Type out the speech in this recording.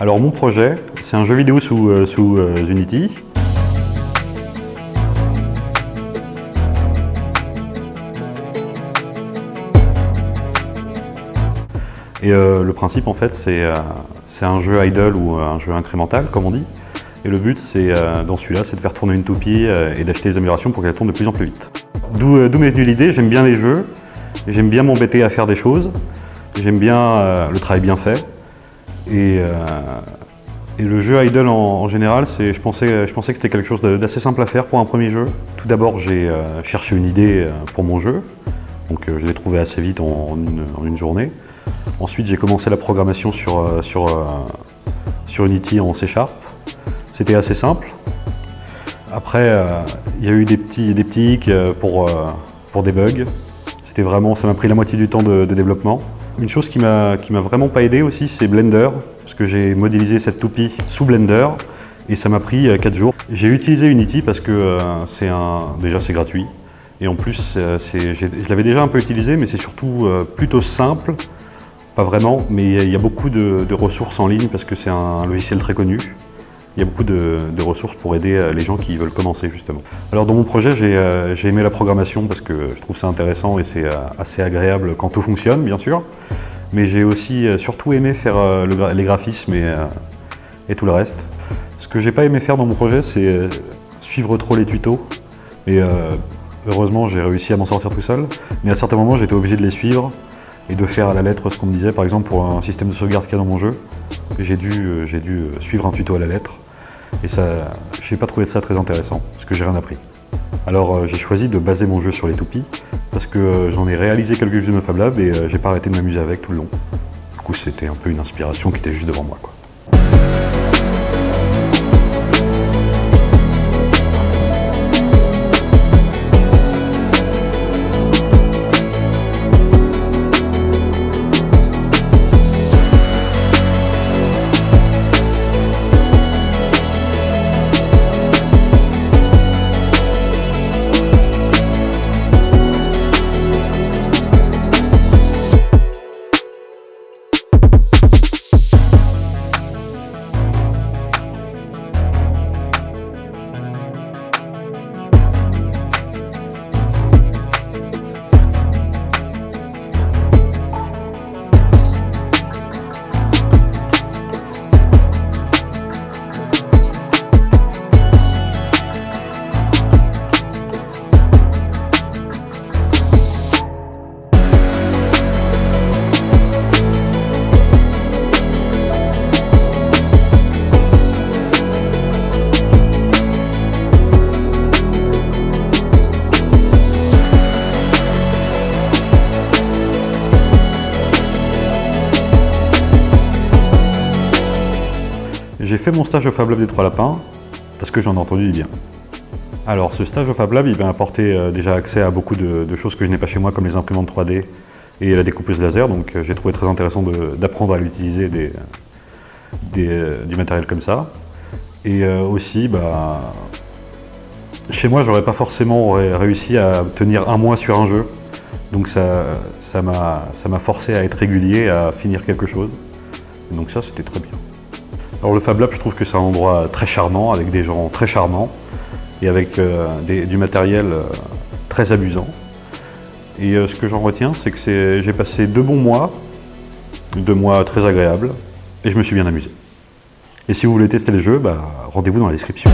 Alors mon projet, c'est un jeu vidéo sous Unity. Et le principe en fait c'est un jeu idle ou un jeu incrémental comme on dit. Et le but c'est dans celui-là c'est de faire tourner une toupie et d'acheter des améliorations pour qu'elle tourne de plus en plus vite. D'où m'est venue l'idée, j'aime bien les jeux, j'aime bien m'embêter à faire des choses, j'aime bien le travail bien fait. Et le jeu idle en général, je pensais que c'était quelque chose d'assez simple à faire pour un premier jeu. Tout d'abord j'ai cherché une idée pour mon jeu, donc je l'ai trouvé assez vite en une journée. Ensuite, j'ai commencé la programmation sur Unity en C#. C'était assez simple. Après, il y a eu des petits hicks pour des bugs. Ça m'a pris la moitié du temps de développement. Une chose qui m'a vraiment pas aidé aussi, c'est Blender, parce que j'ai modélisé cette toupie sous Blender et ça m'a pris 4 jours. J'ai utilisé Unity parce que déjà c'est gratuit et en plus je l'avais déjà un peu utilisé, mais c'est surtout plutôt simple. Pas vraiment, mais il y a beaucoup de ressources en ligne parce que c'est un logiciel très connu. Il y a beaucoup de ressources pour aider les gens qui veulent commencer justement. Alors dans mon projet, j'ai aimé la programmation parce que je trouve ça intéressant et c'est assez agréable quand tout fonctionne, bien sûr. Mais j'ai aussi surtout aimé faire les graphismes et tout le reste. Ce que j'ai pas aimé faire dans mon projet, c'est suivre trop les tutos. Mais heureusement, j'ai réussi à m'en sortir tout seul. Mais à certains moments, j'étais obligé de les suivre et de faire à la lettre ce qu'on me disait. Par exemple, pour un système de sauvegarde qu'il y a dans mon jeu, j'ai dû suivre un tuto à la lettre. Et ça, j'ai pas trouvé ça très intéressant, parce que j'ai rien appris. Alors j'ai choisi de baser mon jeu sur les toupies, parce que j'en ai réalisé quelques-unes au Fab Lab et j'ai pas arrêté de m'amuser avec tout le long. Du coup, c'était un peu une inspiration qui était juste devant moi, quoi. J'ai fait mon stage au Fab Lab des Trois Lapins parce que j'en ai entendu du bien. Alors ce stage au Fab Lab, il m'a apporté déjà accès à beaucoup de choses que je n'ai pas chez moi, comme les imprimantes 3D et la découpeuse laser, donc j'ai trouvé très intéressant d'apprendre à l'utiliser du matériel comme ça. Et aussi, chez moi, j'aurais pas forcément réussi à tenir un mois sur un jeu, donc ça m'a forcé à être régulier, à finir quelque chose. Et donc ça, c'était très bien. Alors le Fab Lab, je trouve que c'est un endroit très charmant, avec des gens très charmants et avec du matériel très amusant. Et ce que j'en retiens, c'est que j'ai passé 2 bons mois, 2 mois très agréables, et je me suis bien amusé. Et si vous voulez tester le jeu, rendez-vous dans la description.